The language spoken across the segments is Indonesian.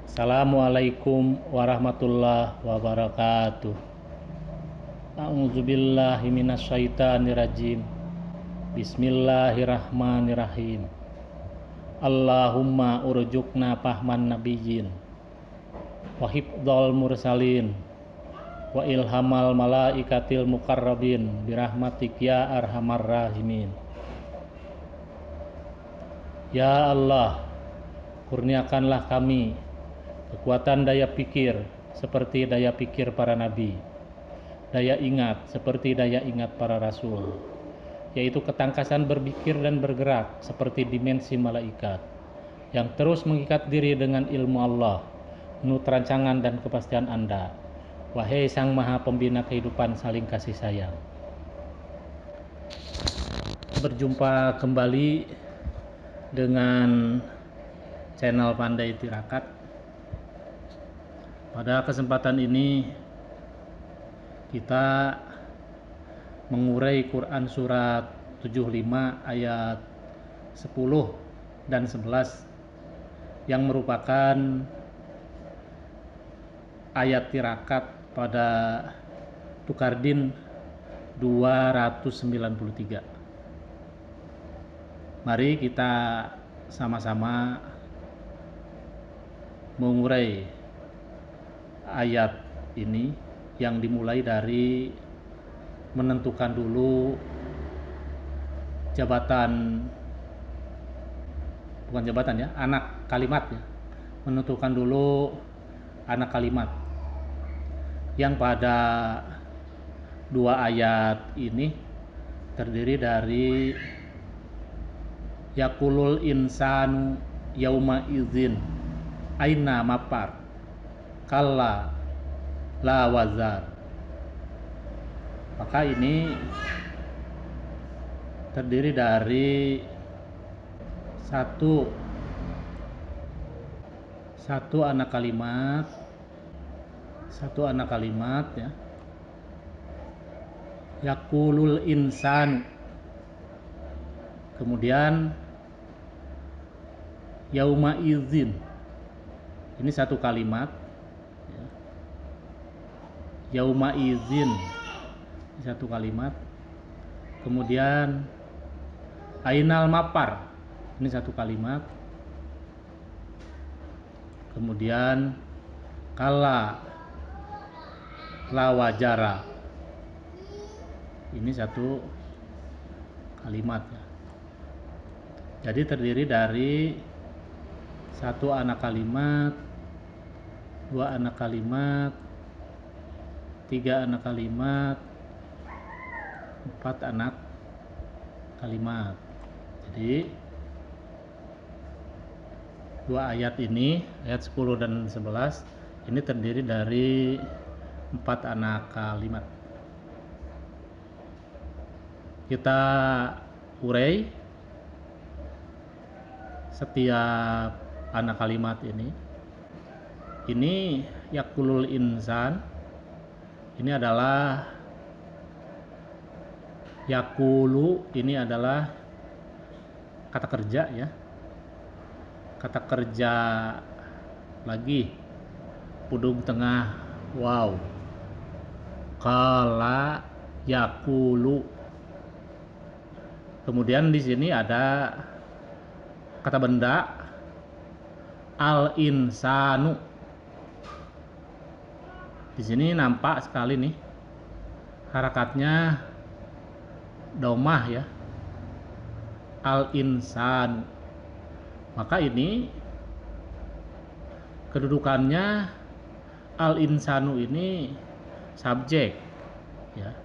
Assalamualaikum warahmatullahi wabarakatuh. A'udzubillahi minasyaitonirrajim. Bismillahirrahmanirrahim. Allahumma urjukna fahman nabiyyin wa hifdzal mursalin wa ilhamal malaikatil muqarrabin birahmatik ya arhamar rahimin. Ya Allah, kurniakanlah kami kekuatan daya pikir seperti daya pikir para nabi, daya ingat seperti daya ingat para rasul, yaitu ketangkasan berpikir dan bergerak seperti dimensi malaikat yang terus mengikat diri dengan ilmu Allah menurut rancangan dan kepastian Anda, wahai Sang Maha Pembina kehidupan saling kasih sayang. Berjumpa kembali dengan channel Pandai Tirakat. Pada kesempatan ini kita mengurai Quran surat 75 ayat 10 dan 11 yang merupakan ayat tirakat pada Tukardin 293. Mari kita sama-sama mengurai ayat ini yang dimulai dari menentukan dulu anak kalimat ya. Menentukan dulu anak kalimat yang pada dua ayat ini terdiri dari Yaqulul insanu yauma idzin aina mapar kalla la wazar. Maka ini terdiri dari satu anak kalimat ya. Yaqulul insan, kemudian yauma idzin, ini satu kalimat ya. Yauma idzin satu kalimat, kemudian ainal mapar, ini satu kalimat, kemudian kala la wajara, ini satu kalimat ya. Jadi terdiri dari satu anak kalimat, dua anak kalimat, tiga anak kalimat, empat anak kalimat. Jadi dua ayat ini, ayat 10 dan 11 ini terdiri dari empat anak kalimat. Kita urai setiap anak kalimat ini. Ini yaqulul insan, ini adalah yaqulu, ini adalah kata kerja ya. Kata kerja lagi pudung tengah waw. Qala yaqulu. Kemudian di sini ada kata benda al insanu. Di sini nampak sekali nih harakatnya domah ya. Al insan. Maka ini kedudukannya al insanu ini subjek ya.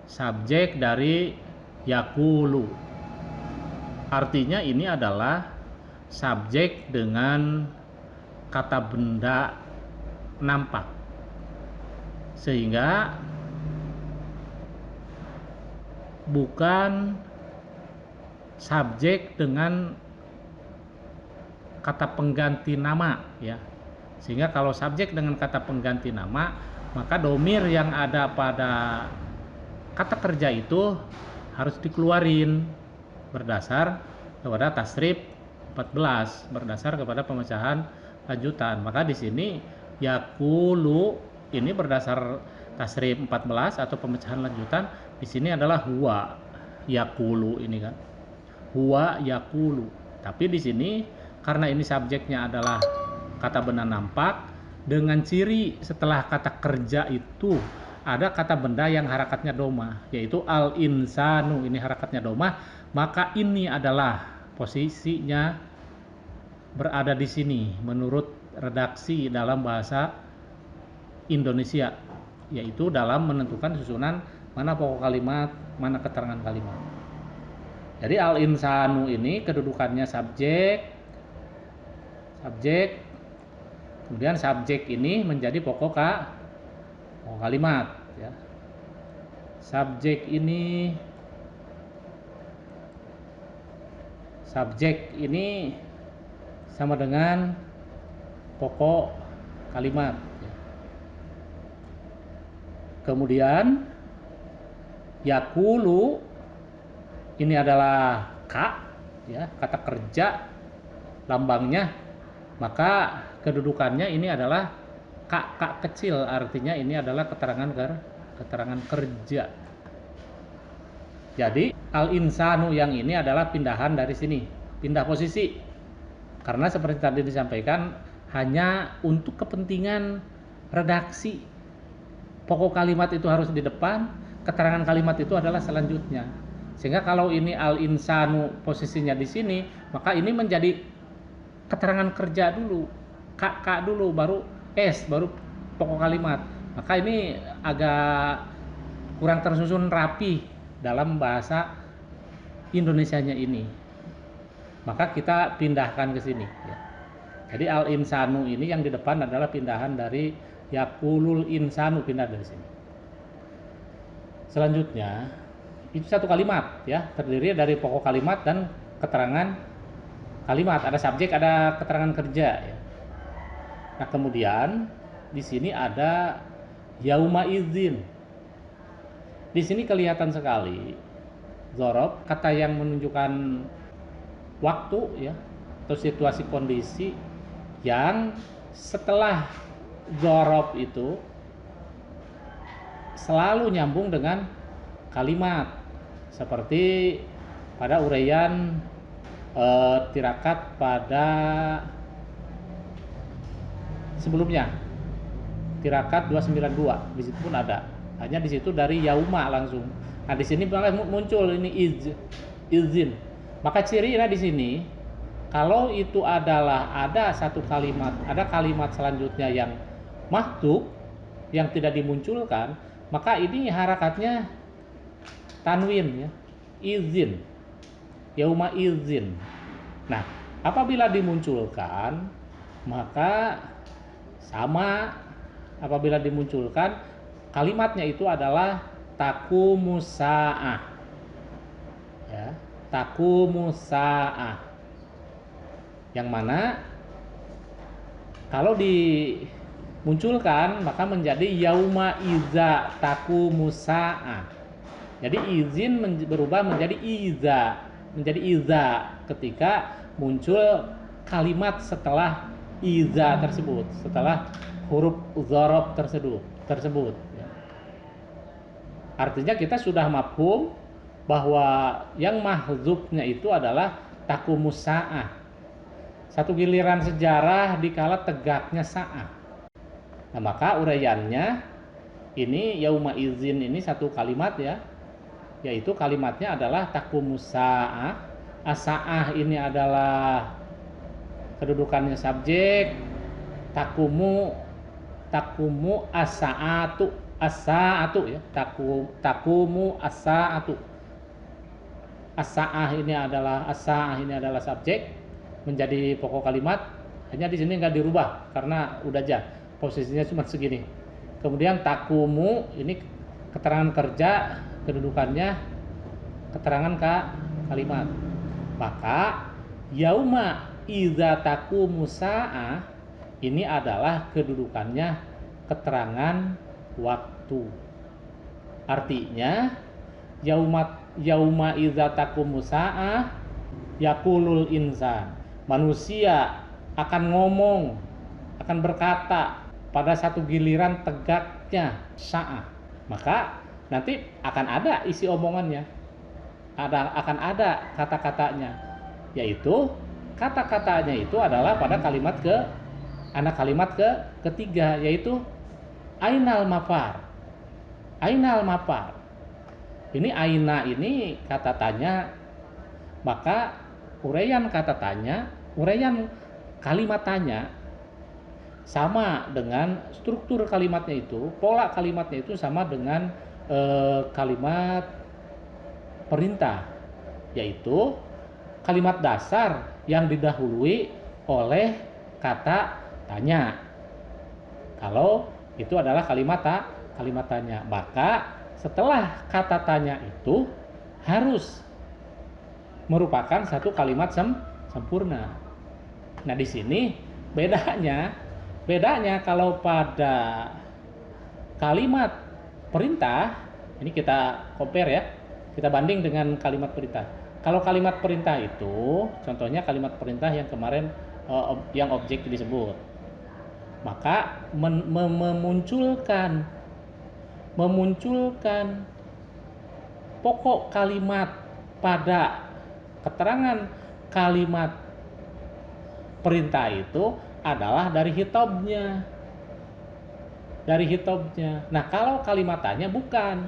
Subjek dari yaqulu. Artinya ini adalah subjek dengan kata benda nampak, sehingga bukan subjek dengan kata pengganti nama ya. Sehingga kalau subjek dengan kata pengganti nama, maka domir yang ada pada kata kerja itu harus dikeluarin berdasar kepada tasrif 14, berdasar kepada pemecahan lanjutan. Maka di sini yakulu ini berdasar tasrif 14 atau pemecahan lanjutan, di sini adalah huwa yakulu ini kan. Huwa yakulu. Tapi di sini karena ini subjeknya adalah kata benda nampak, dengan ciri setelah kata kerja itu ada kata benda yang harakatnya doma, yaitu al-insanu, ini harakatnya doma, maka ini adalah posisinya berada di sini menurut redaksi dalam bahasa Indonesia, yaitu dalam menentukan susunan mana pokok kalimat, mana keterangan kalimat. Jadi al-insanu ini kedudukannya subjek, kemudian subjek ini menjadi pokok kalimat ya. Subjek ini sama dengan pokok kalimat ya. Kemudian yakulu ini adalah ya, kata kerja lambangnya, maka kedudukannya ini adalah K kecil, artinya ini adalah keterangan kerja. Jadi al-insanu yang ini adalah pindahan dari sini, pindah posisi. Karena seperti tadi disampaikan, hanya untuk kepentingan redaksi. Pokok kalimat itu harus di depan, keterangan kalimat itu adalah selanjutnya. Sehingga kalau ini al-insanu posisinya di sini, maka ini menjadi keterangan kerja dulu, K dulu, baru S, baru pokok kalimat. Maka ini agak kurang tersusun rapi dalam bahasa Indonesianya ini. Maka kita pindahkan ke sini ya. Jadi al-insanu ini yang di depan adalah pindahan dari yakulul insanu, pindah dari sini. Selanjutnya itu satu kalimat ya, terdiri dari pokok kalimat dan keterangan kalimat, ada subjek, ada keterangan kerja ya. Nah, kemudian di sini ada yauma idzin. Di sini kelihatan sekali dzaraf, kata yang menunjukkan waktu ya, atau situasi kondisi yang setelah dzaraf itu selalu nyambung dengan kalimat, seperti pada uraian tirakat pada sebelumnya, tirakat 292, di situ pun ada. Hanya di situ dari yauma langsung. Nah, di sini malah muncul ini izin. Maka cirinya di sini, kalau itu adalah ada satu kalimat, ada kalimat selanjutnya yang mahdhuf, yang tidak dimunculkan, maka ini harakatnya tanwin ya, izin, yauma izin. Nah, apabila dimunculkan, maka sama, apabila dimunculkan kalimatnya itu adalah takumusaah ya, takumusaah, yang mana kalau dimunculkan maka menjadi yauma iza takumusaah. Jadi izin berubah menjadi iza, ketika muncul kalimat setelah iza tersebut, setelah huruf dzaraf tersebut ya. Artinya kita sudah mafhum bahwa yang mahdzufnya itu adalah taqumus saah, satu giliran sejarah dikala tegaknya saah. Nah, maka uraiannya ini yauma izin ini satu kalimat ya, yaitu kalimatnya adalah taqumus saah. As-saah ini adalah kedudukannya subjek, takumu as-saatu ya, takumu as-saatu. As-saah ini adalah subjek, menjadi pokok kalimat. Hanya di sini nggak dirubah karena udah aja posisinya cuma segini. Kemudian takumu ini keterangan kerja, kedudukannya keterangan kalimat. Maka yauma idza taqumu saah ini adalah kedudukannya keterangan waktu. Artinya yauma idza taqumu saah yaqulul insan, manusia akan ngomong akan berkata pada satu giliran tegaknya sa'ah, maka nanti akan ada isi omongannya, akan ada kata-katanya, yaitu kata-katanya itu adalah pada kalimat ketiga, yaitu ainal mafar. Ainal mafar. Ini aina ini kata tanya, maka uraian kata tanya, uraian kalimat tanya sama dengan struktur kalimatnya itu, pola kalimatnya itu sama dengan kalimat perintah, yaitu kalimat dasar yang didahului oleh kata tanya. Kalau itu adalah kalimat tanya, maka setelah kata tanya itu harus merupakan satu kalimat sempurna. Nah, di sini bedanya kalau pada kalimat perintah, ini kita compare ya, kita banding dengan kalimat perintah. Kalau kalimat perintah itu, contohnya kalimat perintah yang kemarin yang objek disebut, maka memunculkan pokok kalimat pada keterangan kalimat perintah itu adalah dari hitobnya. Nah, kalau kalimat tanya bukan,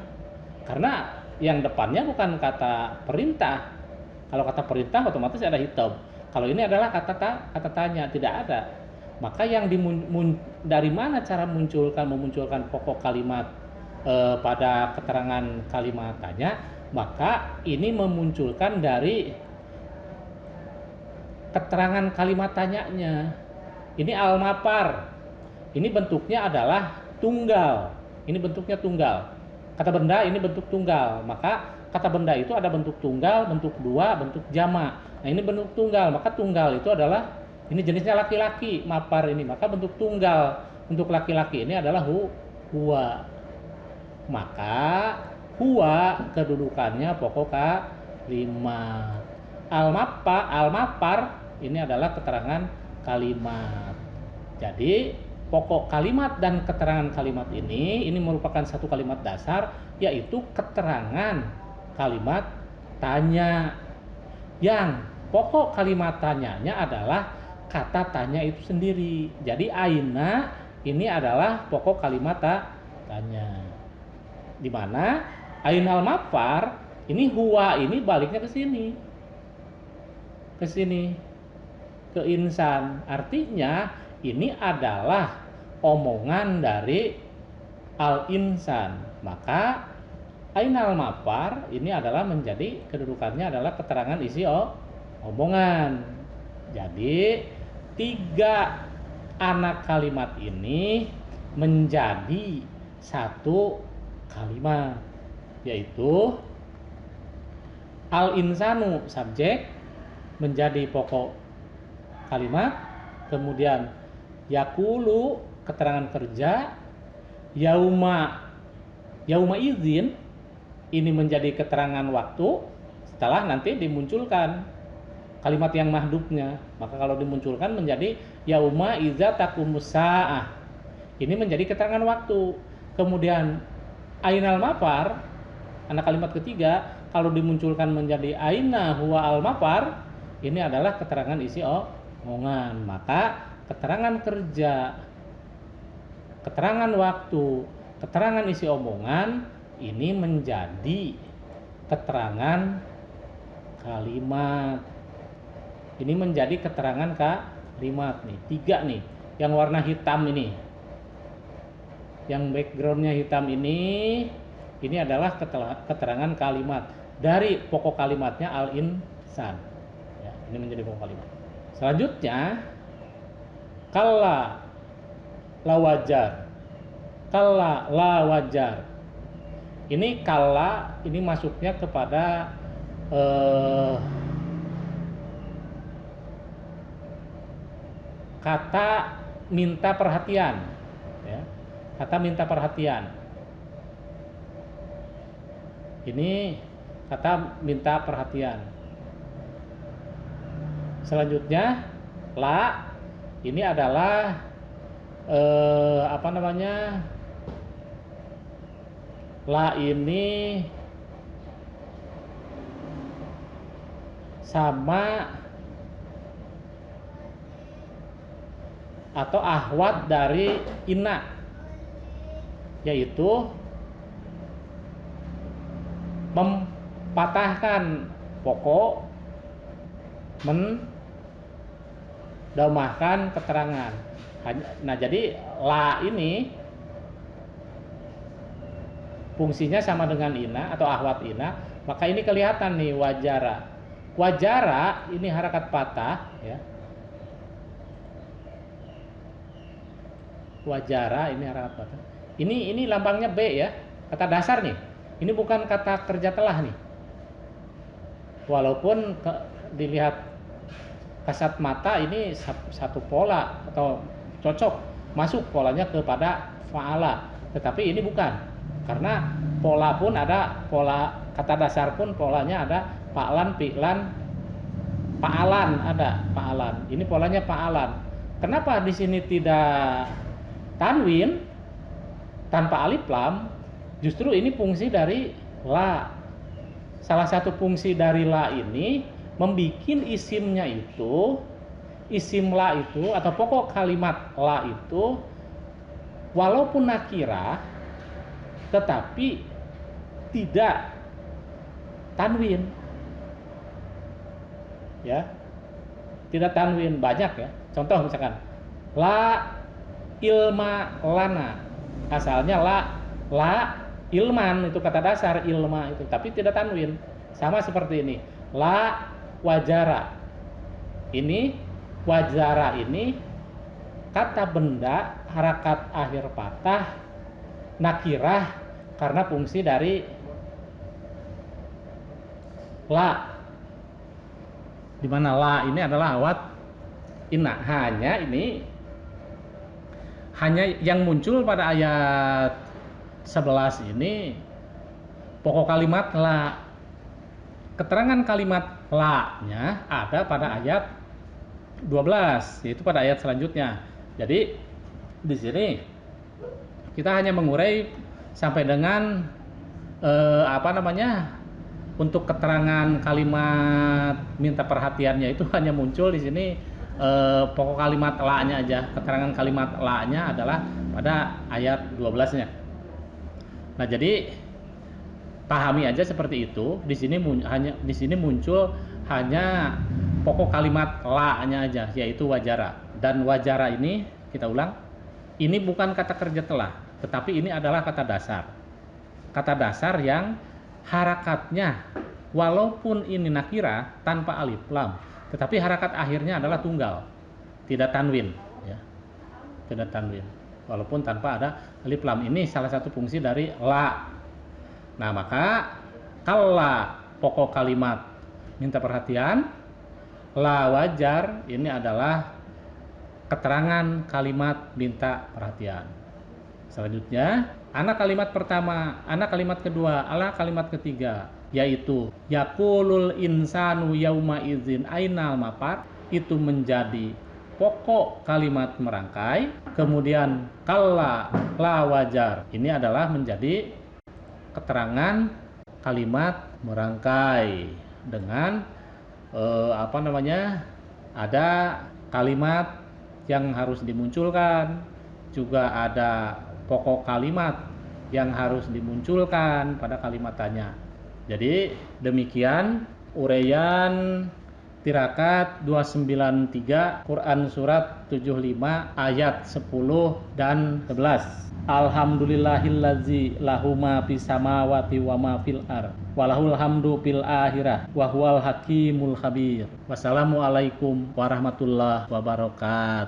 karena yang depannya bukan kata perintah. Kalau kata perintah otomatis ada hitob. Kalau ini adalah kata tanya, tidak ada. Maka yang dari mana cara memunculkan pokok kalimat pada keterangan kalimat tanya, maka ini memunculkan dari keterangan kalimat tanyanya. Ini al-mapar. Ini bentuknya adalah tunggal. Ini bentuknya tunggal. Kata benda ini bentuk tunggal. Maka kata benda itu ada bentuk tunggal, bentuk dua, bentuk jamak. Nah, ini bentuk tunggal. Maka tunggal itu adalah, ini jenisnya laki-laki, mapar ini. Maka bentuk tunggal untuk laki-laki ini adalah huwa. Maka huwa kedudukannya pokok kalimat. Al-mapar ini adalah keterangan kalimat. Jadi pokok kalimat dan keterangan kalimat ini merupakan satu kalimat dasar, yaitu keterangan kalimat tanya, yang pokok kalimat tanyanya adalah kata tanya itu sendiri. Jadi aina ini adalah pokok kalimat tanya, di mana ainal mafar ini huwa ini baliknya ke sini ke insan. Artinya ini adalah omongan dari al-insan. Maka ainal mafar ini adalah menjadi kedudukannya adalah keterangan isi omongan. Jadi tiga anak kalimat ini menjadi satu kalimat, yaitu al-insanu subjek menjadi pokok kalimat, kemudian yakulu keterangan kerja, yauma izin ini menjadi keterangan waktu setelah nanti dimunculkan kalimat yang mahdhufnya. Maka kalau dimunculkan menjadi yauma iza taqumus saah, ini menjadi keterangan waktu. Kemudian ainal mafar, anak kalimat ketiga, kalau dimunculkan menjadi aina huwa al mafar, ini adalah keterangan isi omongan. Maka keterangan kerja, keterangan waktu, keterangan isi omongan ini menjadi keterangan kalimat. Ini menjadi keterangan kalimat nih. Tiga nih, yang warna hitam ini, yang backgroundnya hitam ini adalah keterangan kalimat dari pokok kalimatnya al-insan. Ya, ini menjadi pokok kalimat. Selanjutnya kalla la wajar. Ini kalla ini masuknya kepada kata minta perhatian, ya. Kata minta perhatian. Ini kata minta perhatian. Selanjutnya la ini adalah apa namanya, la ini sama atau ahwat dari inna, yaitu mempatahkan pokok, mendomahkan keterangan. Nah, jadi la ini fungsinya sama dengan inna atau ahwat inna, maka ini kelihatan nih wajara. Wajara ini harakat patah ya. Wajara ini harakat patah. Ini lambangnya B ya, kata dasar nih. Ini bukan kata kerja telah nih. Walaupun dilihat kasat mata ini satu pola atau cocok masuk polanya kepada fa'ala, tetapi ini bukan, karena pola pun ada, pola kata dasar pun polanya ada fa'lan, fi'lan, fa'alan, ada fa'alan. Ini polanya fa'alan. Kenapa di sini tidak tanwin tanpa alif lam? Justru ini fungsi dari la. Salah satu fungsi dari la ini membikin isimnya itu, isim la itu atau pokok kalimat la itu walaupun nakirah tetapi tidak tanwin. Ya. Tidak tanwin, banyak ya. Contoh misalkan la ilma lana. Asalnya la ilman, itu kata dasar ilma itu, tapi tidak tanwin. Sama seperti ini, la wajara. Ini wajara ini kata benda harakat akhir patah nakirah karena fungsi dari la, dimana la ini adalah awat inna. Hanya yang muncul pada ayat 11 ini pokok kalimat la. Keterangan kalimat la-nya ada pada ayat 12, yaitu pada ayat selanjutnya. Jadi di sini kita hanya mengurai sampai dengan untuk keterangan kalimat minta perhatiannya itu hanya muncul di sini pokok kalimat la-nya aja. Keterangan kalimat la-nya adalah pada ayat 12-nya. Nah, jadi pahami aja seperti itu. Di sini muncul hanya pokok kalimat la-nya aja, yaitu wajara. Dan wajara ini kita ulang, ini bukan kata kerja telah, tetapi ini adalah kata dasar. Kata dasar yang harakatnya walaupun ini nakira tanpa alif lam, tetapi harakat akhirnya adalah tunggal, tidak tanwin ya. Tidak tanwin walaupun tanpa ada alif lam. Ini salah satu fungsi dari la. Nah, maka kalla pokok kalimat minta perhatian, la wajar ini adalah keterangan kalimat minta perhatian. Selanjutnya, ana kalimat pertama, ana kalimat kedua, ala kalimat ketiga, yaitu yaqulul insanu yauma idzin ainal mafar, itu menjadi pokok kalimat merangkai. Kemudian kalla la wajar ini adalah menjadi keterangan kalimat merangkai dengan ada kalimat yang harus dimunculkan, juga ada pokok kalimat yang harus dimunculkan pada kalimat tanya. Jadi demikian uraian tirakat 293 Quran surat 75 ayat 10 dan 11. Alhamdulillahillazi lahu ma fis samawati wa ma fil ardh walahul hamdu fil akhirah wa huwal hakimul khabir. Wassalamualaikum warahmatullahi wabarakatuh.